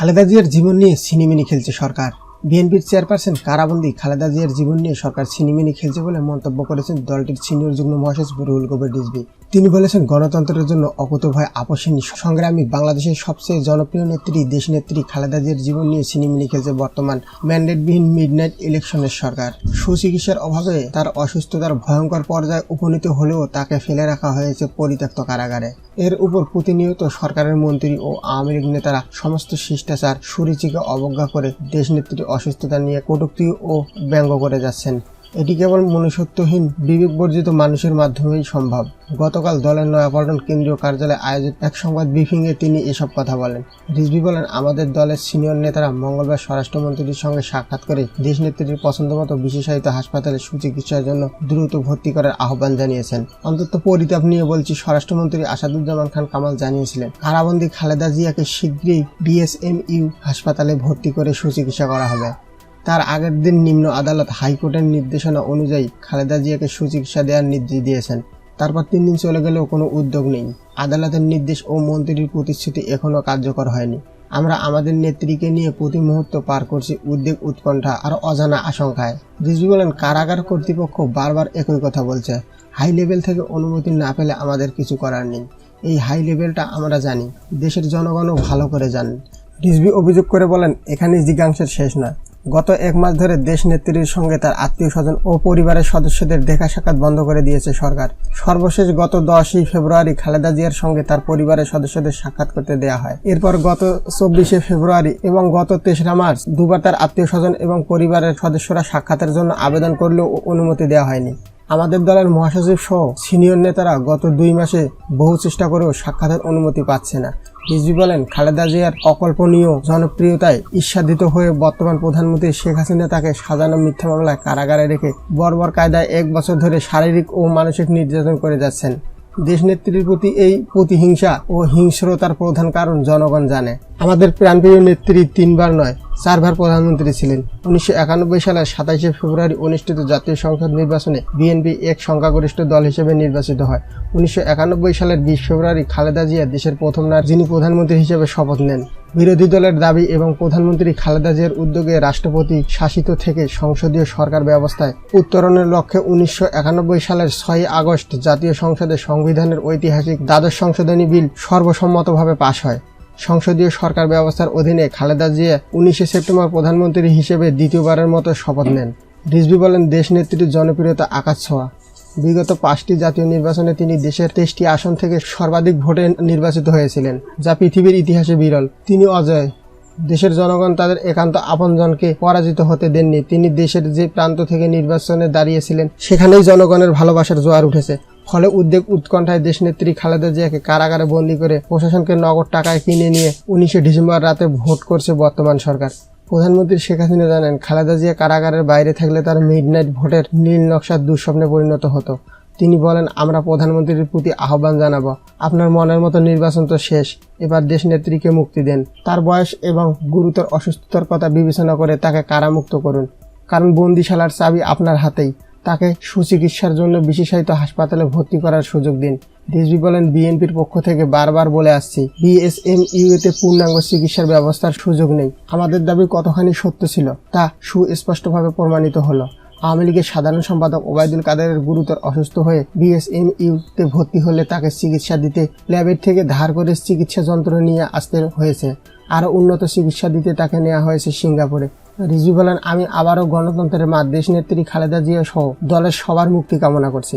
খালেদা জিয়ার জীবন নিয়ে ছিনিমিনি খেলছে সরকার। বিএনপির চেয়ারপারসন কারাবন্দী খালেদা জিয়ার জীবন নিয়ে সরকার ছিনিমিনি খেলছে বলে মন্তব্য করেছেন দলটির সিনিয়র যুগ্ম মহাসচিব রুহুল কবির রিজভী। তিনি বলেছেন, গণতন্ত্রের জন্য অকুতোভয় আপোষহীন সংগ্রামী বাংলাদেশের সবচেয়ে জনপ্রিয় নেত্রী দেশনেত্রী খালেদা জিয়ার জীবন নিয়ে ছিনিমিনি খেলছে বর্তমান ম্যান্ডেটবিহীন মিডনাইট ইলেকশনের সরকার। সুচিকিৎসার অভাবে তার অসুস্থতার ভয়ঙ্কর পর্যায়ে উপনীত হলেও তাকে ফেলে রাখা হয়েছে পরিত্যক্ত কারাগারে। এর উপর প্রতিনিয়ত সরকারের মন্ত্রী ও আওয়ামী লীগ নেতারা সমস্ত শিষ্টাচার সুরুচিকে অবজ্ঞা করে দেশনেত্রীর অসুস্থতা নিয়ে কটূক্তি ও ব্যঙ্গ করে যাচ্ছেন। এটি কেবল মনুষ্যত্বহীন বিবেকবর্জিত মানুষের মাধ্যমেই সম্ভব। গতকাল দলের নয়াপল্টন কেন্দ্রীয় কার্যালয়ে আয়োজিত এক সংবাদ ব্রিফিংয়ে তিনি এসব কথা বলেন। রিজভী বলেন, আমাদের দলের সিনিয়র নেতারা মঙ্গলবার স্বরাষ্ট্রমন্ত্রীর সঙ্গে সাক্ষাৎ করে দেশনেত্রীর পছন্দমতো বিশেষায়িত হাসপাতালে সুচিকিৎসার জন্য দ্রুত ভর্তি করার আহ্বান জানিয়েছেন। অন্তত পরিতাপ নিয়ে বলছি, স্বরাষ্ট্রমন্ত্রী আসাদুজ্জামান খান কামাল জানিয়েছিলেন, কারাবন্দী খালেদা জিয়াকে শীঘ্রই বিএসএমইউ হাসপাতালে ভর্তি করে সুচিকিৎসা করা হবে। তার আগের দিন নিম্ন আদালত হাইকোর্টের নির্দেশনা অনুযায়ী খালেদা জিয়াকে সুচিকিৎসা দেওয়ার নির্দেশ দিয়েছেন। তারপর 3 দিন চলে গেলেও কোনো উদ্যোগ নেই। আদালতের নির্দেশ ও মন্ত্রীর প্রতিশ্রুতি এখনও কার্যকর হয়নি। আমরা আমাদের নেত্রীকে নিয়ে প্রতি মুহূর্ত পার করছি উদ্বেগ, উৎকণ্ঠা আর অজানা আশঙ্কায়। রিজভী বলেন, কারাগার কর্তৃপক্ষ বারবার একই কথা বলছে, হাই লেভেল থেকে অনুমতি না পেলে আমাদের কিছু করার নেই। এই হাই লেভেলটা আমরা জানি, দেশের জনগণও ভালো করে জানেন। রিজভী অভিযোগ করে বলেন, এখানে জিজ্ঞাসার শেষ নয়। গত 1 মাস ধরে দেশনেত্রীর সঙ্গে তার আত্মীয় স্বজন ও পরিবারের সদস্যদের দেখা সাক্ষাৎ বন্ধ করে দিয়েছে সরকার। সর্বশেষ গত 10 ফেব্রুয়ারি খালেদা জিয়ার সঙ্গে তার পরিবারের সদস্যদের সাক্ষাৎ করতে দেওয়া হয়। এরপর গত 24 ফেব্রুয়ারি এবং গত 23 মার্চ দুবার তার আত্মীয় স্বজন এবং পরিবারের সদস্যরা সাক্ষাতের জন্য আবেদন করলেও অনুমতি দেওয়া হয়নি। আমাদের দলের মহাসচিব সহ সিনিয়র নেতারা গত 2 মাসে বহু চেষ্টা করেও সাক্ষাতের অনুমতি পাচ্ছে না। রিজভী বলেন, খালেদা জিয়ার অকল্পনীয় জনপ্রিয়তায় ঈর্ষান্বিত হয়ে বর্তমান প্রধানমন্ত্রী শেখ হাসিনা তাকে সাজানো মিথ্যা মামলায় কারাগারে রেখে বর্বর কায়দায় 1 বছর ধরে শারীরিক ও মানসিক নির্যাতন করে যাচ্ছেন। দেশনেত্রীর প্রতি এই প্রতিহিংসা ও হিংস্রতার প্রধান কারণ জনগণ জানে। আমাদের প্রাণপ্রিয় নেত্রী 3 বার নয় 4 বার প্রধানমন্ত্রী ছিলেন। 1991 সালের 27 ফেব্রুয়ারি অনুষ্ঠিত জাতীয় সংসদ নির্বাচনে বিএনপি এক সংখ্যাগরিষ্ঠ দল হিসেবে নির্বাচিত হয়। 1991 সালের 20 ফেব্রুয়ারি খালেদা জিয়া দেশের প্রথম নারী যিনি প্রধানমন্ত্রী হিসেবে শপথ নেন। বিরোধী দলের দাবি এবং প্রধানমন্ত্রী খালেদা জিয়ার উদ্যোগে রাষ্ট্রপতি শাসিত থেকে সংসদীয় সরকার ব্যবস্থায় উত্তরণের লক্ষ্যে 1991 সালের 6 আগস্ট জাতীয় সংসদে সংবিধানের ঐতিহাসিক দ্বাদশ সংশোধনী বিল সর্বসম্মতভাবে পাশ হয়। সংসদীয় সরকার ব্যবস্থার অধীনে খালেদা জিয়া 19 সেপ্টেম্বর প্রধানমন্ত্রী হিসেবে দ্বিতীয়বারের মতো শপথ নেন। রিজভী বলেন, দেশনেত্রীর জনপ্রিয়তা আকাশ ছোঁয়া। বিগত 5টি জাতীয় নির্বাচনে তিনি দেশের 23টি আসন থেকে সর্বাধিক ভোটে নির্বাচিত হয়েছিলেন, যা পৃথিবীর ইতিহাসে বিরল। তিনি অজেয়। দেশের জনগণ তাদের একান্ত আপনজনকে পরাজিত হতে দেননি। তিনি দেশের যে প্রান্ত থেকে নির্বাচনে দাঁড়িয়েছিলেন সেখানেই জনগণের ভালোবাসার জোয়ার উঠেছে। ফলে উদ্বেগ, উৎকণ্ঠায় দেশনেত্রী খালেদা জিয়াকে কারাগারে বন্দী করে প্রশাসনকে নগদ টাকায় কিনে নিয়ে 19 ডিসেম্বর রাতে ভোট করছে বর্তমান সরকার। প্রধানমন্ত্রী শেখ হাসিনা জানেন, খালেদা জিয়া কারাগারের বাইরে থাকলে তার মিডনাইট ভোটের নীল নকশা দুঃস্বপ্নে পরিণত হতো। তিনি বলেন, আমরা প্রধানমন্ত্রীর প্রতি আহ্বান জানাবো, আপনার মনের মতো নির্বাচন তো শেষ, এবার দেশনেত্রীকে মুক্তি দেন। তার বয়স এবং গুরুতর অসুস্থতার কথা বিবেচনা করে তাকে কারামুক্ত করুন, কারণ বন্দিশালার চাবি আপনার হাতেই। তাকে সুচিকিৎসার জন্য বিশেষায়িত হাসপাতালে ভর্তি করার সুযোগ দিন। রিজভী বলেন, বিএনপির পক্ষ থেকে বারবার বলে আসছি, বিএসএমইউতে পূর্ণাঙ্গ চিকিৎসার ব্যবস্থার সুযোগ নেই। আমাদের দাবি কতখানি সত্য ছিল তা সুস্পষ্টভাবে প্রমাণিত হলো। আওয়ামী লীগের সাধারণ সম্পাদক ওবায়দুল কাদেরের গুরুতর অসুস্থ হয়ে বিএসএমইউতে ভর্তি হলে তাকে চিকিৎসা দিতে ল্যাবের থেকে ধার করে চিকিৎসা যন্ত্র নিয়ে আসতে হয়েছে। আরও উন্নত চিকিৎসা দিতে তাকে নেওয়া হয়েছে সিঙ্গাপুরে। রিজভী বলেন, আমি আবারও গণতন্ত্রের মা দেশনেত্রী খালেদা জিয়া সহ দলের সবার মুক্তি কামনা করছি।